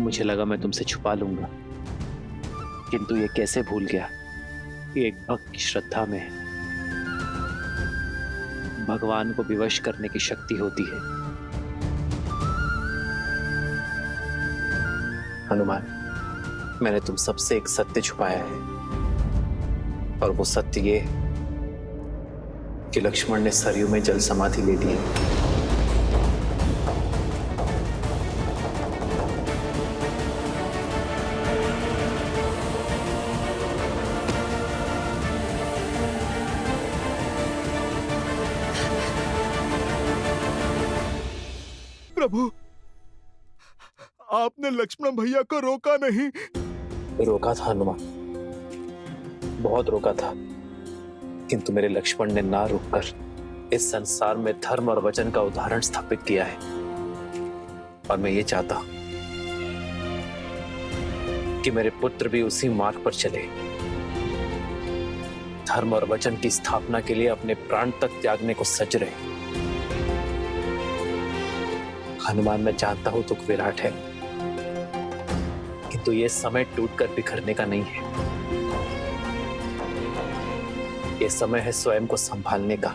मुझे लगा मैं तुमसे छुपा लूंगा, किंतु ये कैसे भूल गया कि एक भक्त की श्रद्धा में भगवान को विवश करने की शक्ति होती है। हनुमान, मैंने तुम सबसे एक सत्य छुपाया है, और वो सत्य ये कि लक्ष्मण ने सरयू में जल समाधि ले ली है। प्रभु, आपने लक्ष्मण भैया को रोका नहीं। रोका था हनुमान, बहुत रोका था, किंतु मेरे लक्ष्मण ने ना रुककर इस संसार में धर्म और वचन का उदाहरण स्थापित किया है। और मैं ये चाहता हूं कि मेरे पुत्र भी उसी मार्ग पर चले, धर्म और वचन की स्थापना के लिए अपने प्राण तक त्यागने को सज रहे। हनुमान, मैं जानता हूं दुख विराट है, किंतु ये समय टूटकर बिखरने का नहीं है। ये समय है स्वयं को संभालने का,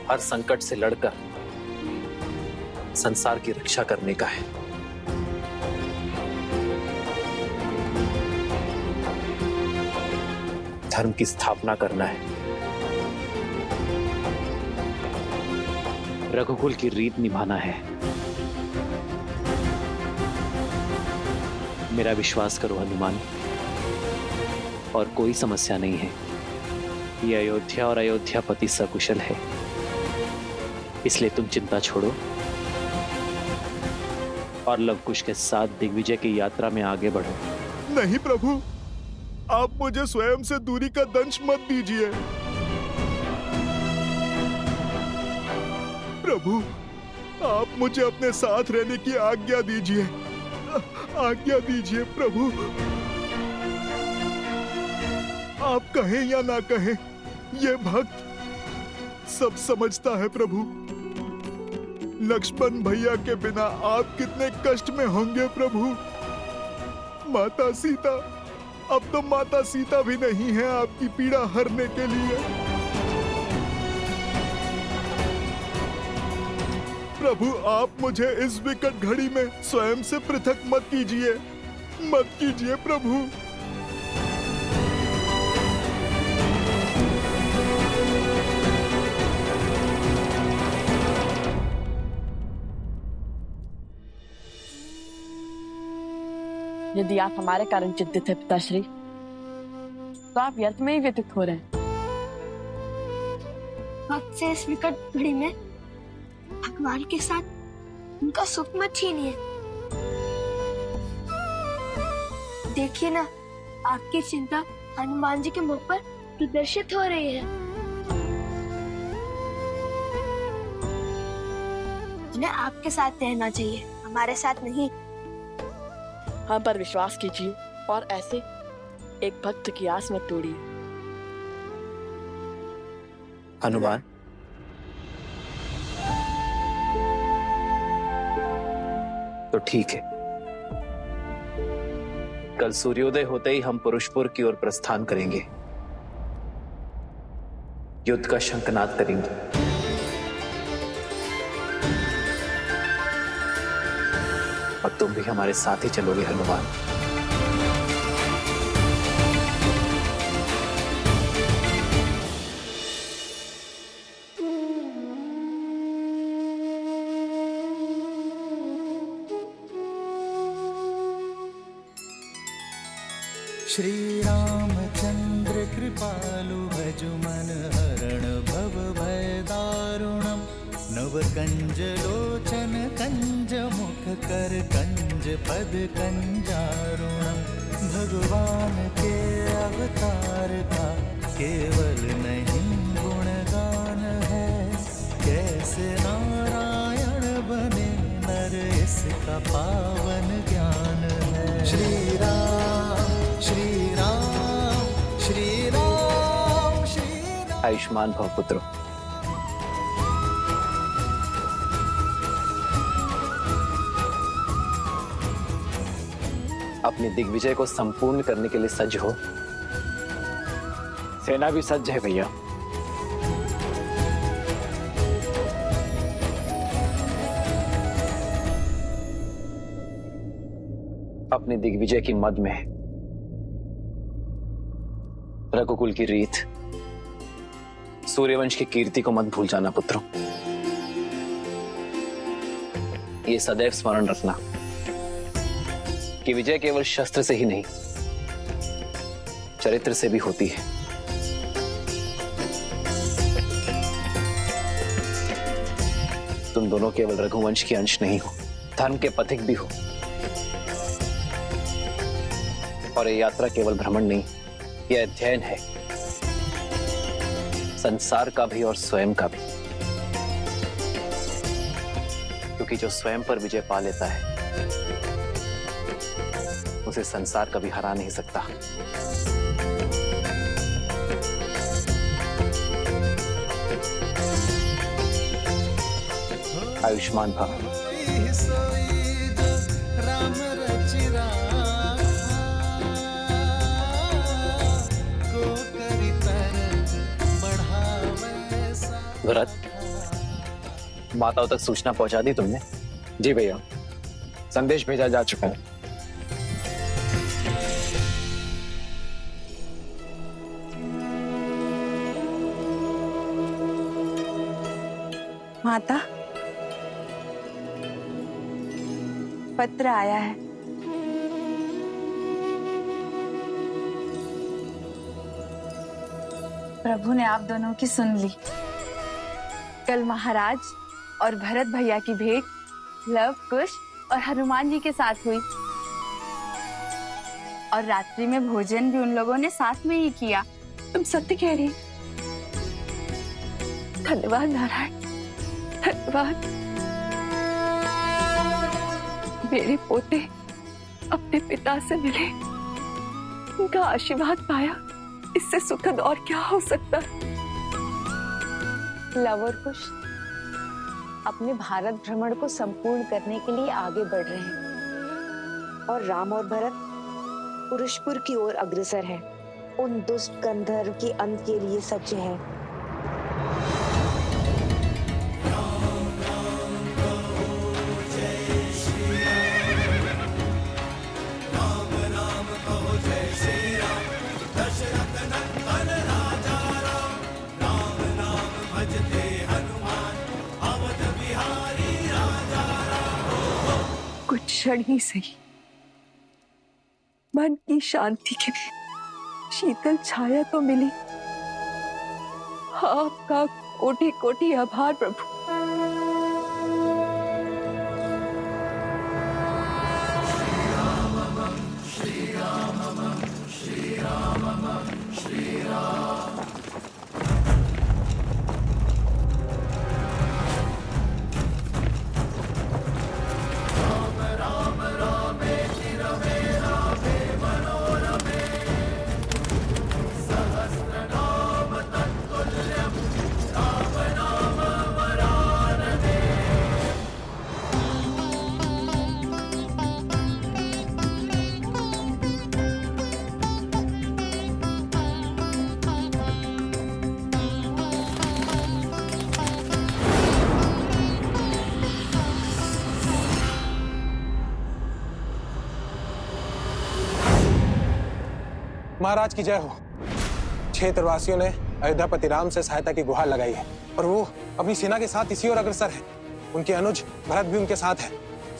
हर संकट से लड़कर संसार की रक्षा करने का है। धर्म की स्थापना करना है, रघुकुल की रीत निभाना है। मेरा विश्वास करो हनुमान, और कोई समस्या नहीं है। ये अयोध्या और अयोध्यापति सकुशल है, इसलिए तुम चिंता छोड़ो और लवकुश के साथ दिग्विजय की यात्रा में आगे बढ़ो। नहीं प्रभु, आप मुझे स्वयं से दूरी का दंश मत दीजिए। प्रभु, आप मुझे अपने साथ रहने की आज्ञा दीजिए, आज्ञा दीजिए प्रभु। आप कहें या ना कहें, ये भक्त सब समझता है प्रभु। लक्ष्मण भैया के बिना आप कितने कष्ट में होंगे प्रभु। माता सीता, अब तो माता सीता भी नहीं है आपकी पीड़ा हरने के लिए। प्रभु, आप मुझे इस विकट घड़ी में स्वयं से पृथक मत कीजिए, मत कीजिए प्रभु। यदि आप हमारे कारण चिंतित हैं पिताश्री, तो आप व्यर्थ में ही व्यतीत हो रहे हैं। वक्त से इस विकट घड़ी में भगवान के साथ उनका सुख मत छीनिए। देखिए ना, आपकी चिंता हनुमान जी के मुख पर प्रदर्शित हो रही है। उन्हें आपके साथ रहना चाहिए, हमारे साथ नहीं। हम पर विश्वास कीजिए और ऐसे एक भक्त की आस मत तोड़िए। हनुमान, तो ठीक है, कल सूर्योदय होते ही हम पुरुषपुर की ओर प्रस्थान करेंगे, युद्ध का शंखनाद करेंगे। और तुम भी हमारे साथ ही चलोगे हनुमान। श्री रामचंद्र कृपालु भजु मन हरण भव भय दारुणम। नव कंज लोचन कंज मुख कर कंज पद कंजारुणम। भगवान के अवतार का केवल नहीं गुणगान है, कैसे नारायण बने नर इसका पावन ज्ञान है। श्री राम श्री राम श्री राम श्री राम। आयुष्मान भव पुत्र। अपनी दिग्विजय को संपूर्ण करने के लिए सज्ज हो। सेना भी सज्ज है भैया। अपनी दिग्विजय की मद में रघुकुल की रीत, सूर्यवंश की कीर्ति को मत भूल जाना पुत्रों। ये सदैव स्मरण रखना कि विजय केवल शस्त्र से ही नहीं, चरित्र से भी होती है। तुम दोनों केवल रघुवंश के अंश नहीं हो, धर्म के पथिक भी हो। और ये यात्रा केवल भ्रमण नहीं, यह अध्ययन है, संसार का भी और स्वयं का भी। क्योंकि जो स्वयं पर विजय पा लेता है उसे संसार कभी हरा नहीं सकता। आयुष्मान भव। राम रचिरा को करी तरत बढ़ावे सा। भरत, माताओं तक सूचना पहुंचा दी तुमने? जी भैया, संदेश भेजा जा चुका है। माता, पत्र आया है। प्रभु ने आप दोनों की सुन ली। कल महाराज और भरत भैया की भेंट लव, कुश और हनुमान जी के साथ हुई और रात्रि में भोजन भी उन लोगों ने साथ में ही किया। तुम सत्य कह रही। धन्यवाद नारायण, धन्यवाद। मेरे पोते अपने पिता से मिले, उनका आशीर्वाद पाया, इससे सुखद और क्या हो सकता है। लव और कुश अपने भारत भ्रमण को संपूर्ण करने के लिए आगे बढ़ रहे हैं और राम और भरत पुरुषपुर की ओर अग्रसर हैं। उन दुष्ट गंधर्व के अंत के लिए सज्ज हैं। कुछ क्षण ही सही, मन की शांति के लिए शीतल छाया तो मिली। आपका कोटि कोटि आभार प्रभु। महाराज की जय हो। क्षेत्रवासियों ने अयोध्यापति राम से सहायता की गुहार लगाई है और वो अपनी सेना के साथ इसी ओर अग्रसर है। उनके अनुज भरत भी उनके साथ है।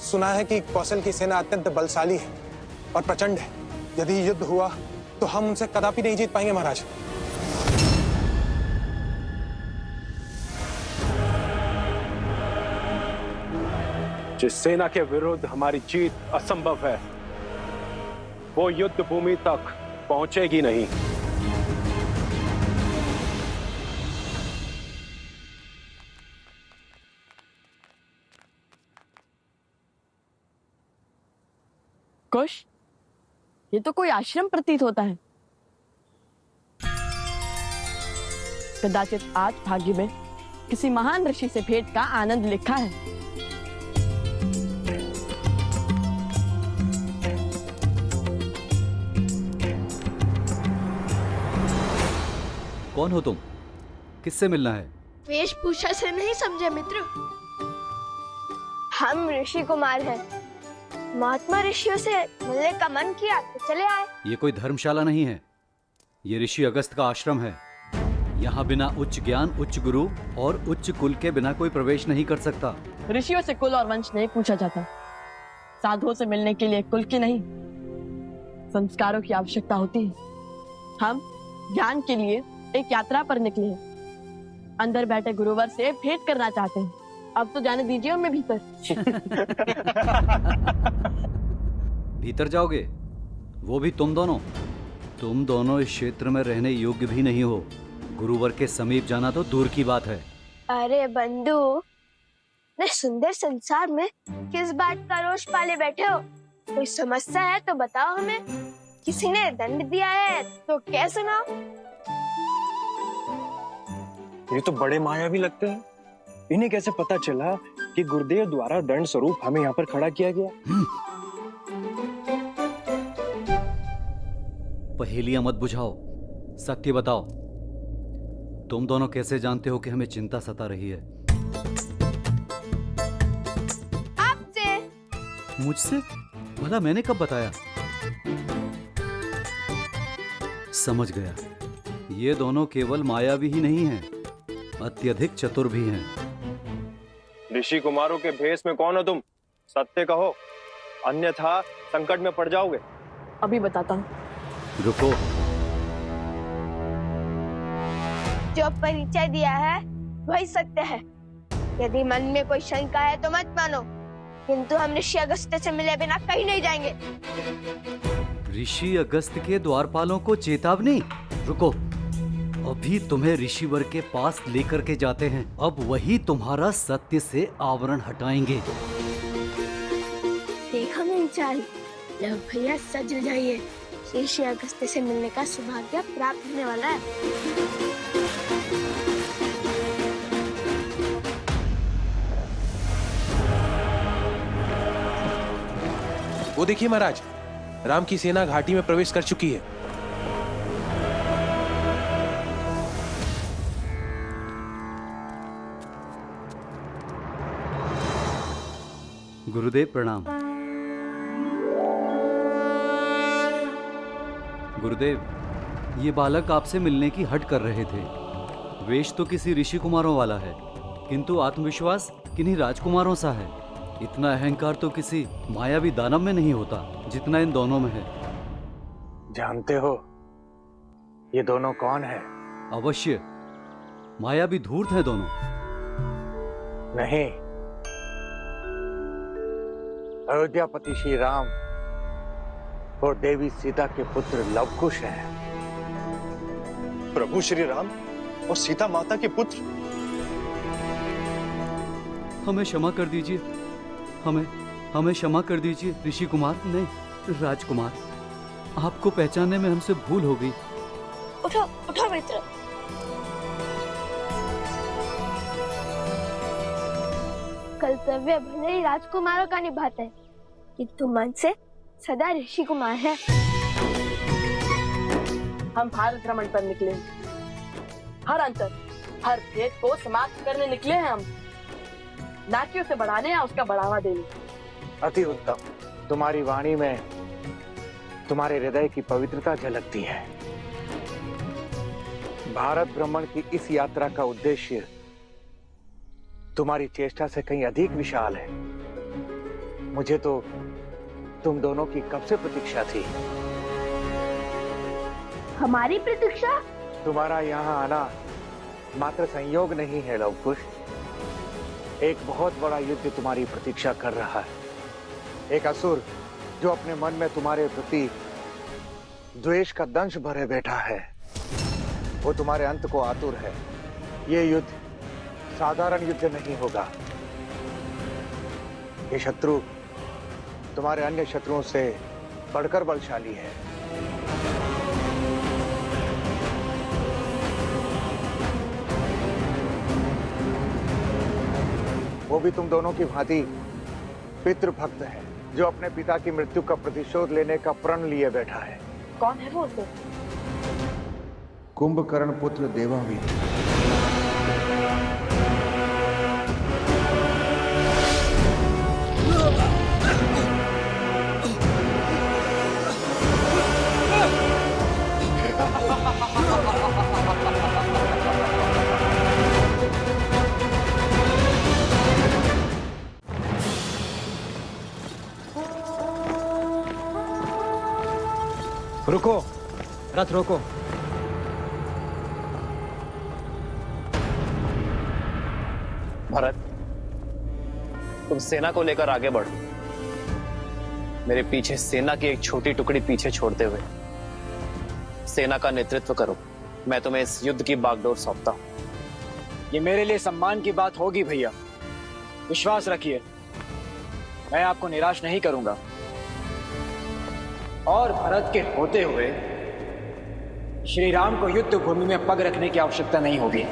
सुना है कि कौशल की सेना अत्यंत बलशाली है और प्रचंड है। यदि युद्ध हुआ तो हम उनसे कदापि नहीं जीत पाएंगे महाराज। जिस सेना के विरुद्ध हमारी जीत असंभव है, वो युद्ध भूमि तक पहुंचेगी नहीं। कुश, ये तो कोई आश्रम प्रतीत होता है। कदाचित आज भाग्य में किसी महान ऋषि से भेंट का आनंद लिखा है। कौन हो तुम? किससे मिलना है? वेशभूषा से नहीं समझे मित्र, हम ऋषि कुमार हैं। महात्मा ऋषियों से मिलने का मन किया तो चले आए। ये कोई धर्मशाला नहीं है, ये ऋषि अगस्त का आश्रम है। यहाँ बिना उच्च ज्ञान, उच्च गुरु और उच्च कुल के बिना कोई प्रवेश नहीं कर सकता। ऋषियों से कुल और वंश नहीं पूछा जाता। साधुओं से मिलने के लिए कुल की नहीं, संस्कारों की आवश्यकता होती है। हम ज्ञान के लिए एक यात्रा पर निकले हैं। अंदर बैठे गुरुवर से भेंट करना चाहते हैं। अब तो जाने दीजिए हमें भीतर। भीतर जाओगे? वो भी तुम दोनों? तुम दोनों इस क्षेत्र में रहने योग्य भी नहीं हो। गुरुवर के समीप जाना तो दूर की बात है। अरे बंधु, इतने सुंदर संसार में किस बात का रोष पाले बैठे हो? कोई समस्या है तो बताओ हमें। किसी ने दंड दिया है तो क्या सुनाओ? ये तो बड़े मायावी लगते हैं। इन्हें कैसे पता चला कि गुरुदेव द्वारा दंड स्वरूप हमें यहाँ पर खड़ा किया गया? पहेलियां मत बुझाओ, सत्य बताओ। तुम दोनों कैसे जानते हो कि हमें चिंता सता रही है? आपसे। मुझसे? भला मैंने कब बताया? समझ गया, ये दोनों केवल मायावी ही नहीं हैं, अत्यधिक चतुर भी हैं। ऋषि कुमारों के भेष में कौन हो तुम? सत्य कहो, अन्यथा संकट में पड़ जाओगे। अभी बताता हूँ। रुको। जो परिचय दिया है वही सत्य है। यदि मन में कोई शंका है तो मत मानो, किंतु हम ऋषि अगस्त से मिले बिना कहीं नहीं जाएंगे। ऋषि अगस्त के द्वारपालों को चेतावनी? रुको, अभी तुम्हें ऋषिवर के पास लेकर के जाते हैं। अब वही तुम्हारा सत्य से आवरण हटाएंगे। देखो मेरी चाल, लो भैया सज जाइए, ऋषि अगस्त से मिलने का सौभाग्य प्राप्त होने वाला है। वो देखिए महाराज, राम की सेना घाटी में प्रवेश कर चुकी है। गुरुदेव प्रणाम। गुरुदेव, ये बालक आपसे मिलने की हट कर रहे थे। वेश तो किसी ऋषि कुमारों वाला है, किंतु आत्मविश्वास किन्हीं राजकुमारों सा है। इतना अहंकार तो किसी मायावी दानव में नहीं होता जितना इन दोनों में है। जानते हो ये दोनों कौन है? अवश्य, मायावी धूर्त हैं दोनों। नहीं, अयोध्यापति श्री राम और देवी सीता के पुत्र लवकुश हैं। प्रभु श्री राम और सीता माता के पुत्र? हमें क्षमा कर दीजिए, हमें क्षमा कर दीजिए ऋषि कुमार, नहीं राजकुमार। आपको पहचानने में हमसे भूल हो गई। उठो उठो मित्र। कर्तव्य भले ही राजकुमारों का निभाते हैं, किंतु मन से सदा ऋषि कुमार है। हम भारत भ्रमण पर निकले, हर अंतर, हर भेद को समाप्त करने निकले हैं हम, ना कि उसे बढ़ाने या उसका बढ़ावा देने। अति उत्तम। तुम्हारी वाणी में तुम्हारे हृदय की पवित्रता झलकती है। भारत भ्रमण की इस यात्रा का उद्देश्य तुम्हारी चेष्टा से कहीं अधिक विशाल है। मुझे तो तुम दोनों की कब से प्रतीक्षा थी। हमारी प्रतीक्षा? तुम्हारा यहाँ आना मात्र संयोग नहीं है लवकुश, एक बहुत बड़ा युद्ध तुम्हारी प्रतीक्षा कर रहा है। एक असुर जो अपने मन में तुम्हारे प्रति द्वेष का दंश भरे बैठा है, वो तुम्हारे अंत को आतुर है। ये युद्ध साधारण युद्ध नहीं होगा। ये शत्रु तुम्हारे अन्य शत्रुओं से बढ़कर बलशाली है। वो भी तुम दोनों की भांति पितृभक्त है, जो अपने पिता की मृत्यु का प्रतिशोध लेने का प्रण लिए बैठा है। कौन है वो उसे? कुंभकर्ण पुत्र देवावी। रुको, रथ रोको। भरत, तुम सेना को लेकर आगे बढ़ो। मेरे पीछे सेना की एक छोटी टुकड़ी पीछे छोड़ते हुए सेना का नेतृत्व करो। मैं तुम्हें इस युद्ध की बागडोर सौंपता हूं। ये मेरे लिए सम्मान की बात होगी भैया, विश्वास रखिए, मैं आपको निराश नहीं करूंगा। और भरत के होते हुए श्री राम को युद्ध भूमि में पग रखने की आवश्यकता नहीं होगी।